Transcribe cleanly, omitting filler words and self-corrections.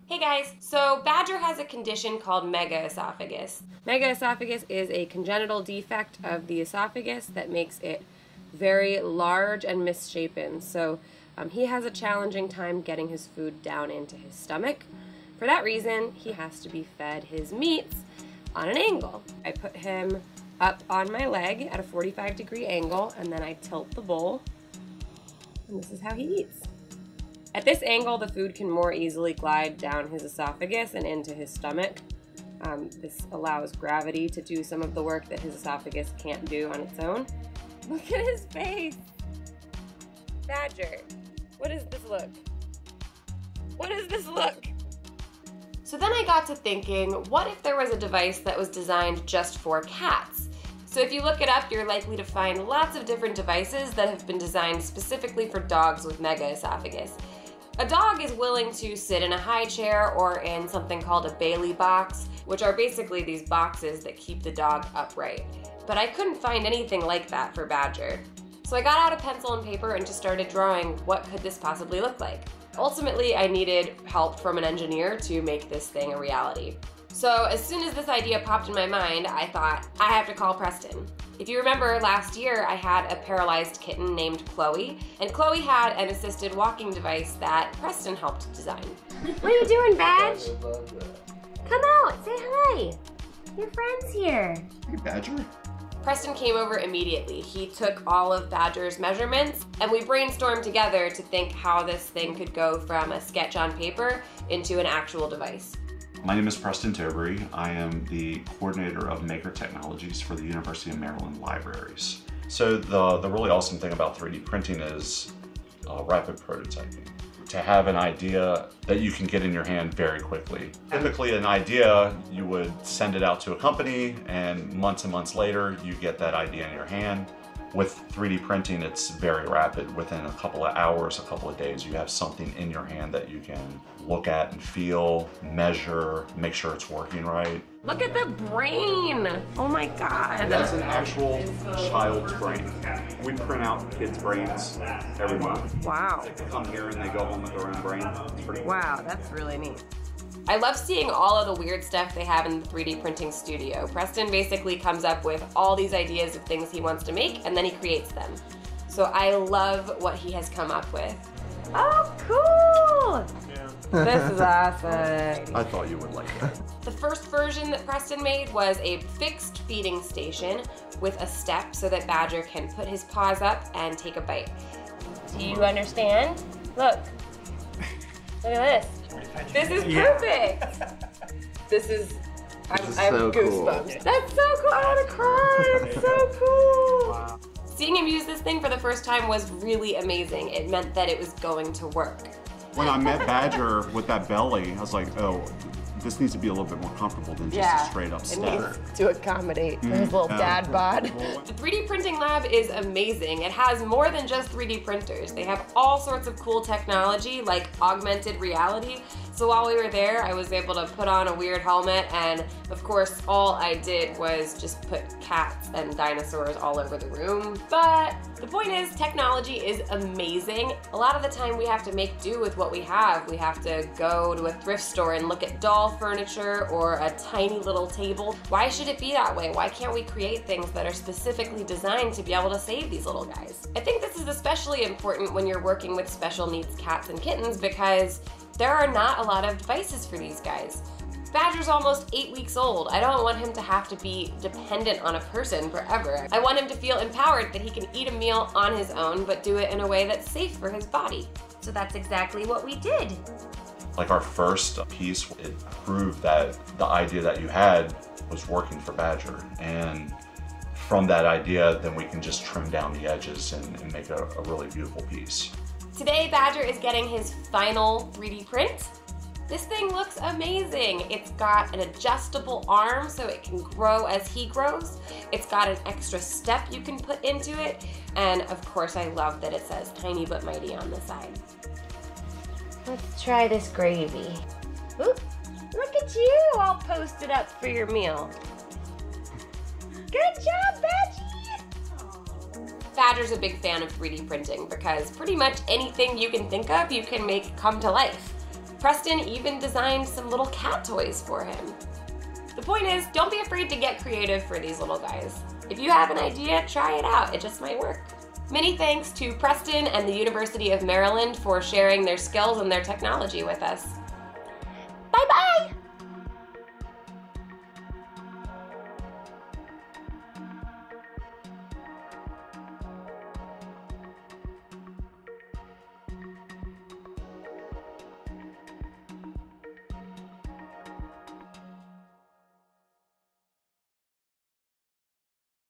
Hey guys, so Badger has a condition called Megaesophagus. Megaesophagus is a congenital defect of the esophagus that makes it very large and misshapen. So he has a challenging time getting his food down into his stomach. For that reason, he has to be fed his meats on an angle. I put him up on my leg at a 45-degree angle, and then I tilt the bowl, and this is how he eats. At this angle, the food can more easily glide down his esophagus and into his stomach. This allows gravity to do some of the work that his esophagus can't do on its own. Look at his face! Badger, what does this look? What does this look? So then I got to thinking, what if there was a device that was designed just for cats? So if you look it up, you're likely to find lots of different devices that have been designed specifically for dogs with Megaesophagus. A dog is willing to sit in a high chair or in something called a Bailey box, which are basically these boxes that keep the dog upright. But I couldn't find anything like that for Badger. So I got out a pencil and paper and just started drawing what could this possibly look like. Ultimately, I needed help from an engineer to make this thing a reality. So as soon as this idea popped in my mind, I thought, I have to call Preston. If you remember, last year I had a paralyzed kitten named Chloe, and Chloe had an assisted walking device that Preston helped design. What are you doing, Badge? Come out, say hi. Your friend's here. Hey, Badger. Preston came over immediately. He took all of Badger's measurements, and we brainstormed together to think how this thing could go from a sketch on paper into an actual device. My name is Preston Tobury. I am the coordinator of Maker Technologies for the University of Maryland Libraries. So the really awesome thing about 3D printing is rapid prototyping. To have an idea that you can get in your hand very quickly. Typically an idea, you would send it out to a company, and months later, you get that idea in your hand. With 3D printing, it's very rapid. Within a couple of hours, a couple of days, you have something in your hand that you can look at and feel, measure, make sure it's working right. Look at the brain! Oh my God. That's an actual child's brain. We print out kids' brains every month. Wow. They come here and they go home with their own brain. It's pretty cool. Wow, that's really neat. I love seeing all of the weird stuff they have in the 3D printing studio. Preston basically comes up with all these ideas of things he wants to make, and then he creates them. So I love what he has come up with. Oh, cool! Yeah. This is awesome. I thought you would like that. The first version that Preston made was a fixed feeding station with a step so that Badger can put his paws up and take a bite. Do you understand? Look. Look at this. This is perfect. This is I'm so goosebumps. Cool. That's so cool. I want to cry. It's so cool. Wow. Seeing him use this thing for the first time was really amazing. It meant that it was going to work. When I met Badger with that belly, I was like, oh, this needs to be a little bit more comfortable than just a straight up step. It needs to accommodate for his little dad bod. The 3D printing lab is amazing. It has more than just 3D printers. They have all sorts of cool technology like augmented reality. So while we were there, I was able to put on a weird helmet, and of course, all I did was just put cats and dinosaurs all over the room. But the point is, technology is amazing. A lot of the time we have to make do with what we have. We have to go to a thrift store and look at doll furniture or a tiny little table. Why should it be that way? Why can't we create things that are specifically designed to be able to save these little guys? I think this is especially important when you're working with special needs cats and kittens because there are not a lot of devices for these guys. Badger's almost 8 weeks old. I don't want him to have to be dependent on a person forever. I want him to feel empowered that he can eat a meal on his own, but do it in a way that's safe for his body. So that's exactly what we did. Like our first piece, it proved that the idea that you had was working for Badger. And from that idea, then we can just trim down the edges and make a really beautiful piece. Today, Badger is getting his final 3D print. This thing looks amazing. It's got an adjustable arm so it can grow as he grows. It's got an extra step you can put into it. And of course, I love that it says Tiny But Mighty on the side. Let's try this gravy. Ooh, look at you all posted up for your meal. Good job, Badgie! Badger's a big fan of 3D printing because pretty much anything you can think of, you can make come to life. Preston even designed some little cat toys for him. The point is, don't be afraid to get creative for these little guys. If you have an idea, try it out. It just might work. Many thanks to Preston and the University of Maryland for sharing their skills and their technology with us.